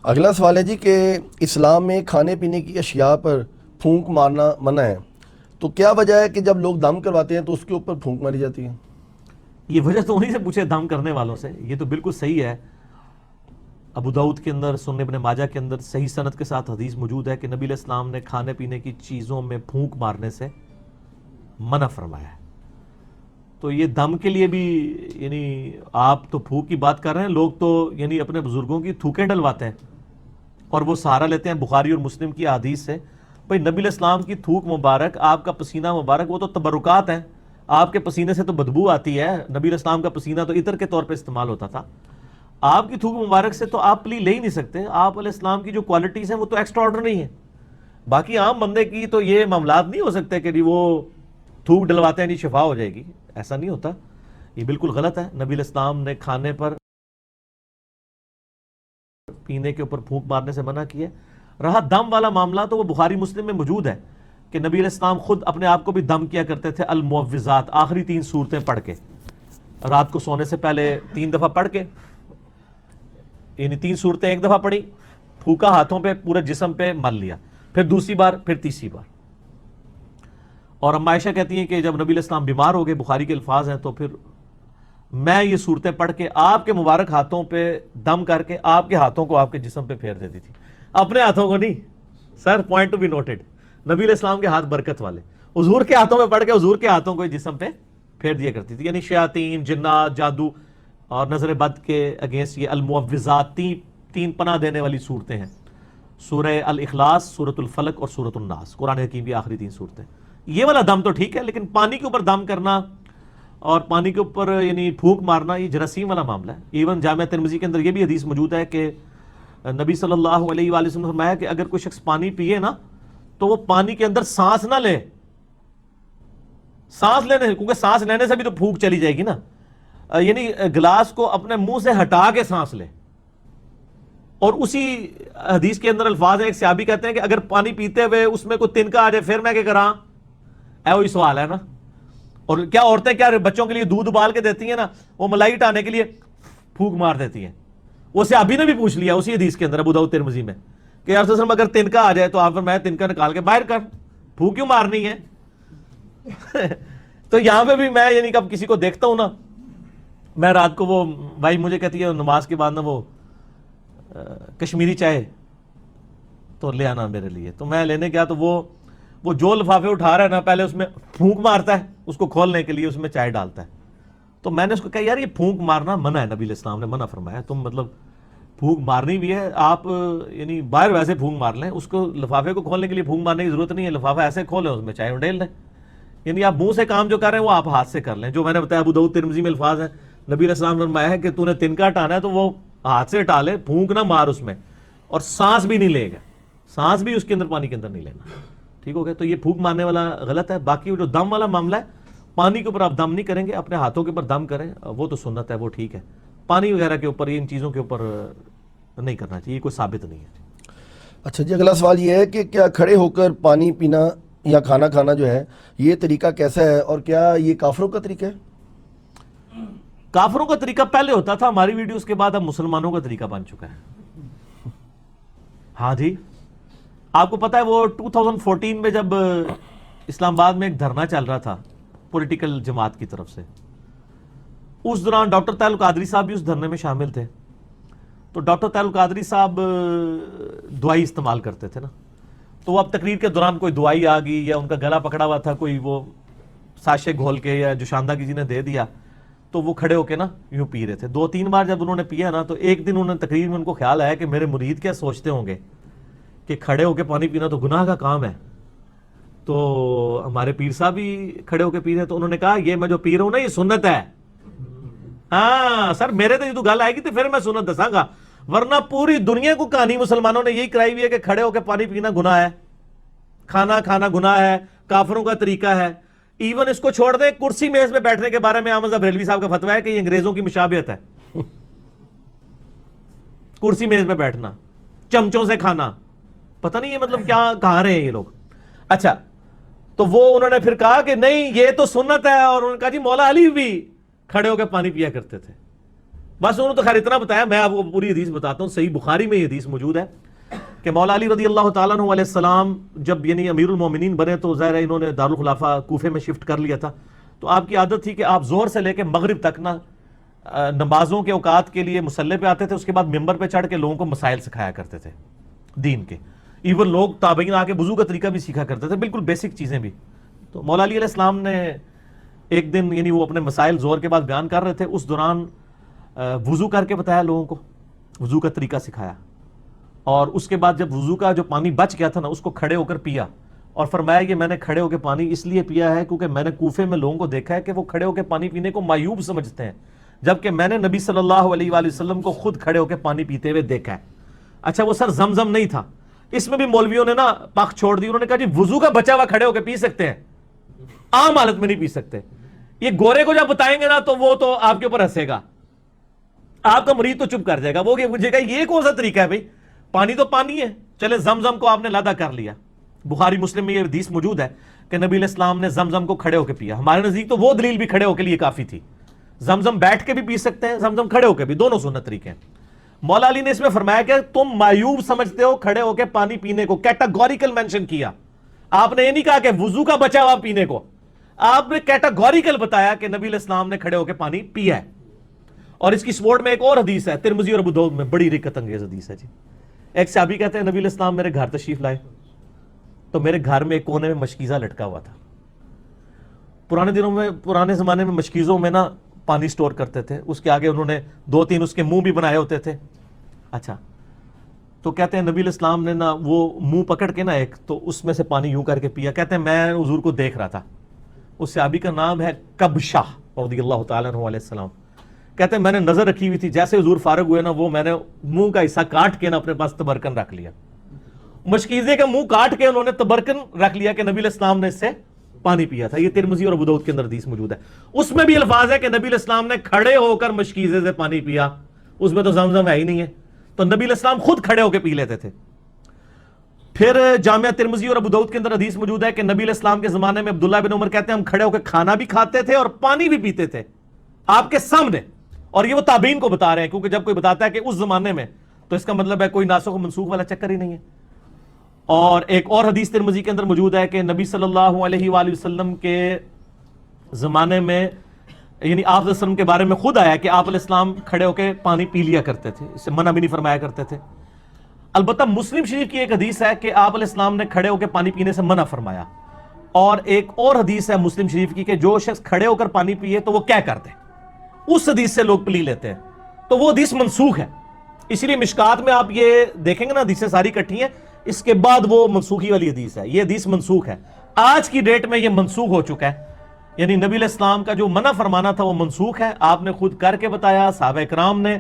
اگلا سوال ہے جی کہ اسلام میں کھانے پینے کی اشیاء پر پھونک مارنا منع ہے، تو کیا وجہ ہے کہ جب لوگ دم کرواتے ہیں تو اس کے اوپر پھونک ماری جاتی ہے؟ یہ وجہ تو انہیں سے پوچھے دم کرنے والوں سے. یہ تو بالکل صحیح ہے. ابو داؤد کے اندر، سنن ابن ماجہ کے اندر صحیح سند کے ساتھ حدیث موجود ہے کہ نبی علیہ السلام نے کھانے پینے کی چیزوں میں پھونک مارنے سے منع فرمایا ہے. تو یہ دم کے لیے بھی یعنی آپ تو پھونک کی بات کر رہے ہیں، لوگ تو یعنی اپنے بزرگوں کی تھوکیں ڈلواتے ہیں اور وہ سہارا لیتے ہیں بخاری اور مسلم کی احادیث سے. بھائی نبی علیہ السلام کی تھوک مبارک، آپ کا پسینہ مبارک، وہ تو تبرکات ہیں. آپ کے پسینے سے تو بدبو آتی ہے. نبی علیہ السلام کا پسینہ تو عطر کے طور پہ استعمال ہوتا تھا. آپ کی تھوک مبارک سے تو آپ پلی لے ہی نہیں سکتے. آپ علیہ السلام کی جو کوالٹیز ہیں وہ تو ایکسٹرا آرڈنری ہیں. باقی عام بندے کی تو یہ معاملات نہیں ہو سکتے کہ وہ تھوک ڈلواتے ہیں نہیں شفا ہو جائے گی، ایسا نہیں ہوتا. یہ بالکل غلط ہے. نبی علیہ السلام نے کھانے پر پینے کے اوپر پھونک مارنے سے منع کیا. رہا دم والا معاملہ تو وہ بخاری مسلم میں موجود ہے کہ نبی علیہ السلام خود اپنے آپ کو بھی دم کیا کرتے تھے المعوذات، آخری 3 سورتیں پڑھ کے، رات کو سونے سے پہلے 3 دفعہ پڑھ کے، یعنی 3 سورتیں ایک دفعہ پڑھی، پھونکا ہاتھوں پہ، پورے جسم پہ مل لیا، پھر دوسری بار، پھر تیسری بار. اور اما عائشہ کہتی ہیں کہ جب نبی علیہ السلام بیمار ہو گئے، بخاری کے الفاظ ہیں، تو پھر میں یہ صورتیں پڑھ کے آپ کے مبارک ہاتھوں پہ دم کر کے آپ کے ہاتھوں کو آپ کے جسم پہ پھیر دیتی تھی. اپنے ہاتھوں کو نہیں سر، پوائنٹ ٹو بی نوٹڈ. نبی علیہ السلام کے ہاتھ برکت والے، حضور کے ہاتھوں پہ پڑھ کے حضور کے ہاتھوں کو جسم پہ پھیر دیا کرتی تھی. یعنی شیاطین، جنات، جادو اور نظر بد کے اگینسٹ یہ المعوذات 3 پناہ دینے والی صورتیں ہیں. سورہ الاخلاص، سورۃ الفلق اور سورۃ الناس، قرآن حکیم کی آخری 3 صورتیں. یہ والا دم تو ٹھیک ہے، لیکن پانی کے اوپر دم کرنا اور پانی کے اوپر یعنی پھونک مارنا یہ جراثیم والا معاملہ ہے. ایون جامعہ ترمذی کے اندر یہ بھی حدیث موجود ہے کہ نبی صلی اللہ علیہ وآلہ وسلم نے فرمایا کہ اگر کوئی شخص پانی پیے نا تو وہ پانی کے اندر سانس نہ لے. سانس لینے، کیونکہ سانس لینے سے بھی تو پھونک چلی جائے گی نا. یعنی گلاس کو اپنے منہ سے ہٹا کے سانس لے. اور اسی حدیث کے اندر الفاظ ہیں، ایک صحابی کہتے ہیں کہ اگر پانی پیتے ہوئے اس میں کوئی تنکا آ جائے پھر میں کیا کراں؟ وہی سوال ہے نا. اور کیا عورتیں کیا بچوں کے لیے دودھ ابال کے دیتی ہیں نا، وہ ملائی ہٹانے کے لیے پھونک مار دیتی ہیں. وہ صحابی نے بھی پوچھ لیا اسی حدیث کے اندر ابو داؤد ترمذی میں کہ یا رسول اللہ اگر تنکا آ جائے تو آپ فرمایا تنکا نکال کے باہر کر، پھونک کیوں مارنی ہے؟ تو یہاں پہ بھی میں یعنی کب کسی کو دیکھتا ہوں نا، میں رات کو وہ بھائی مجھے کہتی ہے نماز کے بعد نا وہ کشمیری چائے تو لے آنا میرے لیے. تو میں لینے گیا تو وہ جو لفافے اٹھا رہا ہے نا، پہلے اس میں پھونک مارتا ہے اس کو کھولنے کے لیے، اس میں چائے ڈالتا ہے. تو میں نے اس کو کہا یار یہ پھونک مارنا منع ہے، نبی علیہ السلام نے منع فرمایا. تم مطلب پھونک مارنی بھی ہے، آپ یعنی باہر ویسے پھونک مار لیں، اس کو لفافے کو کھولنے کے لیے پھونک مارنے کی ضرورت نہیں ہے. لفافہ ایسے کھولیں، اس میں چائے اڈیل دیں. یعنی آپ منہ سے کام جو کر رہے ہیں وہ آپ ہاتھ سے کر لیں. جو میں نے بتایا ابو داؤد ترمذی میں الفاظ ہیں، نبی علیہ السلام نے فرمایا ہے کہ تو نے تنکا ہٹانا ہے تو وہ ہاتھ سے ہٹا لے، پھونک نہ مار اس میں، اور سانس بھی نہیں لے گا، سانس بھی اس کے اندر پانی کے اندر نہیں لینا. ٹھیک ہو گیا؟ تو یہ پھونک مارنے والا غلط ہے. باقی جو دم والا معاملہ ہے، پانی کے اوپر آپ دم نہیں کریں گے، اپنے ہاتھوں کے اوپر دم کریں، وہ تو سنت ہے، وہ ٹھیک ہے. پانی وغیرہ کے اوپر، ان چیزوں کے اوپر نہیں کرنا چاہیے، کوئی ثابت نہیں ہے. اچھا جی، اگلا سوال یہ ہے کہ کیا کھڑے ہو کر پانی پینا یا کھانا کھانا جو ہے یہ طریقہ کیسا ہے، اور کیا یہ کافروں کا طریقہ ہے؟ کافروں کا طریقہ پہلے ہوتا تھا، ہماری ویڈیوز کے بعد اب مسلمانوں کا طریقہ بن چکا ہے. ہاں جی، آپ کو پتا ہے وہ 2014 میں جب اسلام آباد میں ایک دھرنا چل رہا تھا پولیٹیکل جماعت کی طرف سے، اس دوران ڈاکٹر طاہر القادری صاحب بھی اس دھرنے میں شامل تھے. تو ڈاکٹر طاہر القادری صاحب دوائی استعمال کرتے تھے نا، تو وہ اب تقریر کے دوران کوئی دوائی آ گئی یا ان کا گلا پکڑا ہوا تھا، کوئی وہ ساشے گھول کے یا جوشاندہ کسی نے دے دیا، تو وہ کھڑے ہو کے نا یوں پی رہے تھے. 2-3 بار جب انہوں نے پیا نا، تو ایک دن انہوں نے تقریر میں ان کو خیال آیا کہ میرے مرید کیا سوچتے ہوں گے کہ کھڑے ہو کے پانی پینا تو گناہ کا کام ہے، تو ہمارے پیر صاحب بھی کھڑے ہو کے پی رہے. تو انہوں نے کہا یہ میں جو پی رہا ہوں نا یہ سنت ہے. ہاں سر، میرے تو گل آئے گی تو پھر میں سنت دساں گا، ورنہ پوری دنیا کو کہانی مسلمانوں نے یہی کرائی ہوئی ہے کہ کھڑے ہو کے پانی پینا گناہ ہے، کھانا کھانا گناہ ہے، کافروں کا طریقہ ہے. ایون اس کو چھوڑ دیں، کرسی میز پہ بیٹھنے کے بارے میں احمد بریلوی صاحب کا فتویٰ ہے کہ یہ انگریزوں کی مشابہت ہے. کرسی میز پہ بیٹھنا، چمچوں سے کھانا، پتہ نہیں یہ مطلب کیا کہا رہے ہیں یہ لوگ. اچھا، تو وہ انہوں نے پھر کہا کہ نہیں یہ تو سنت ہے، اور انہوں نے کہا جی مولا علی بھی کھڑے ہو کے پانی پیا کرتے تھے. بس انہوں نے تو خیر اتنا بتایا، میں آپ کو پوری حدیث بتاتا ہوں. صحیح بخاری میں یہ حدیث موجود ہے کہ مولا علی رضی اللہ تعالیٰ عنہ علیہ السلام جب یعنی امیر المومنین بنے تو ظاہر ہے انہوں نے دارالخلافہ کوفے میں شفٹ کر لیا تھا. تو آپ کی عادت تھی کہ آپ ظہر سے لے کے مغرب تک نا نمازوں کے اوقات کے لیے مصلی پہ آتے تھے، اس کے بعد ممبر پہ چڑھ کے لوگوں کو مسائل سکھایا کرتے تھے دین کے. ایون لوگ تابعین آ کے وضو کا طریقہ بھی سیکھا کرتے تھے، بالکل بیسک چیزیں بھی. تو مولا علی علیہ السلام نے ایک دن یعنی وہ اپنے مسائل ظہر کے بعد بیان کر رہے تھے، اس دوران وضو کر کے بتایا لوگوں کو، وضو کا طریقہ سکھایا. اور اس کے بعد جب وضو کا جو پانی بچ گیا تھا نا اس کو کھڑے ہو کر پیا، اور فرمایا کہ میں نے کھڑے ہو کے پانی اس لیے پیا ہے کیونکہ میں نے کوفے میں لوگوں کو دیکھا ہے کہ وہ کھڑے ہو کے پانی پینے کو معیوب سمجھتے ہیں، جبکہ میں نے نبی صلی اللہ علیہ وآلہ وسلم کو خود کھڑے ہو کے پانی پیتے ہوئے دیکھا ہے. اچھا وہ سر زمزم نہیں تھا، اس میں بھی مولویوں نے نا پاک چھوڑ دی. انہوں نے کہا جی وضو کا بچا ہوا کھڑے ہو کے پی سکتے ہیں، عام حالت میں نہیں پی سکتے. یہ گورے کو جب بتائیں گے نا تو وہ تو آپ کے اوپر ہنسے گا، آپ کا مریض تو چپ کر جائے گا، وہ مجھے کہا یہ کون سا طریقہ ہے بھائی، پانی تو پانی ہے. چلے زمزم کو آپ نے لادا کر لیا، بخاری مسلم میں یہ حدیث موجود ہے کہ نبی علیہ السلام نے زمزم کو کھڑے ہو کے پیا. ہمارے نزدیک تو وہ دلیل بھی کھڑے ہو کے لیے کافی تھی. زمزم بیٹھ کے بھی پی سکتے ہیں، زمزم کھڑے ہو کے بھی، دونوں سنت طریقے ہیں. مولا علی نے اس میں فرمایا کہ تم معیوب سمجھتے ہو کھڑے ہو کے پانی پینے کو، کیٹاگوریکل مینشن کیا. آپ نے یہ نہیں کہا کہ وضو کا بچا ہوا پینے کو، آپ نے کیٹاگوریکل بتایا کہ نبی علیہ السلام نے کھڑے ہو کے پانی پیا ہے. اور اس کی سپورٹ میں ایک اور حدیث ہے ترمذی اور ابو داؤد میں، بڑی رکت انگیز حدیث ہے جی. ایک صحابی کہتے ہیں نبی علیہ السلام میرے گھر تشریف لائے تو میرے گھر میں ایک کونے میں مشکیزہ لٹکا ہوا تھا. پرانے زمانے میں مشکیزوں میں نا پانی سٹور کرتے تھے، اس کے آگے انہوں نے 2-3 اس کے منہ بھی بنائے ہوتے تھے. اچھا تو کہتے ہیں نبی علیہ السلام نے نا وہ منہ پکڑ کے نا ایک تو اس میں سے پانی یوں کر کے پیا. کہتے ہیں میں حضور کو دیکھ رہا تھا. اس صحابی کا نام ہے کبشہ رضی اللہ تعالیٰ عنہ علیہ السلام. کہتے ہیں میں نے نظر رکھی ہوئی تھی، جیسے حضور فارغ ہوئے نا وہ میں نے منہ کا حصہ کاٹ کے نا اپنے پاس تبرکن رکھ لیا. مشکیزے کا منہ کاٹ کے انہوں نے تبرکن رکھ لیا کہ نبی علیہ السلام نے اس سے پانی پیا تھا. یہ ترمذی اور ابو داؤد کے اندر حدیث موجود ہے. اس میں بھی الفاظ ہے کہ نبی علیہ السلام نے کھڑے ہو کر مشکیزے سے پانی پیا. اس میں تو زمزم ہے ہی نہیں ہے، تو نبی علیہ السلام خود کھڑے ہو کے پی لیتے تھے. پھر جامعہ ترمذی اور ابو داؤد کے اندر حدیث موجود ہے کہ نبی علیہ السلام کے زمانے میں عبداللہ بن عمر کہتے ہیں ہم کھڑے ہو کے کھانا بھی کھاتے تھے اور پانی بھی پیتے تھے آپ کے سامنے. اور یہ وہ تابعین کو بتا رہے ہیں، کیونکہ جب کوئی بتاتا ہے کہ اس زمانے میں تو اس کا مطلب ہے کوئی ناسخ و منسوخ والا چکر ہی نہیں ہے. اور ایک اور حدیث ترمذی کے اندر موجود ہے کہ نبی صلی اللہ علیہ وآلہ وسلم کے زمانے میں یعنی آپ علیہ وسلم کے بارے میں خود آیا کہ آپ علیہ السلام کھڑے ہو کے پانی پی لیا کرتے تھے، اسے منع بھی نہیں فرمایا کرتے تھے. البتہ مسلم شریف کی ایک حدیث ہے کہ آپ علیہ السلام نے کھڑے ہو کے پانی پینے سے منع فرمایا. اور ایک اور حدیث ہے مسلم شریف کی کہ جو شخص کھڑے ہو کر پانی پیے تو وہ کیا کرتے، اس حدیث سے لوگ پلی لیتے ہیں، تو وہ حدیث منسوخ ہے. اسی لیے مشکات میں آپ یہ دیکھیں گے نا حدیثیں ساری کٹھی ہیں، اس کے بعد وہ منسوخی والی حدیث ہے. یہ حدیث منسوخ ہے، آج کی ڈیٹ میں یہ منسوخ ہو چکا ہے. یعنی نبی علیہ السلام کا جو منع فرمانا تھا وہ منسوخ ہے. آپ نے خود کر کے بتایا، صحابہ کرام نے،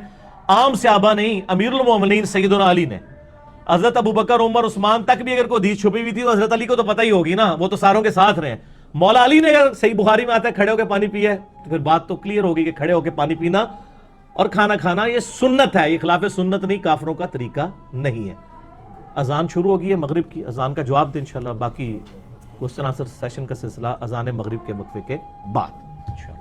عام صحابہ نہیں، امیر المومنین سیدنا علی نے، حضرت ابو بکر عمر عثمان تک بھی اگر کوئی حدیث چھپی ہوئی تھی تو حضرت علی کو تو پتہ ہی ہوگی نا، وہ تو ساروں کے ساتھ رہے ہیں. مولا علی نے اگر صحیح بخاری میں آتا ہے کھڑے ہو کے پانی پیا ہے تو پھر بات تو کلیئر ہوگی کہ کھڑے ہو کے پانی پینا اور کھانا کھانا یہ سنت ہے، یہ خلاف سنت نہیں، کافروں کا طریقہ نہیں ہے. اذان شروع ہوگی ہے مغرب کی، اذان کا جواب دیں انشاءاللہ. باقی کوسچن آنسر سیشن کا سلسلہ اذان مغرب کے وقفے کے بعد انشاءاللہ.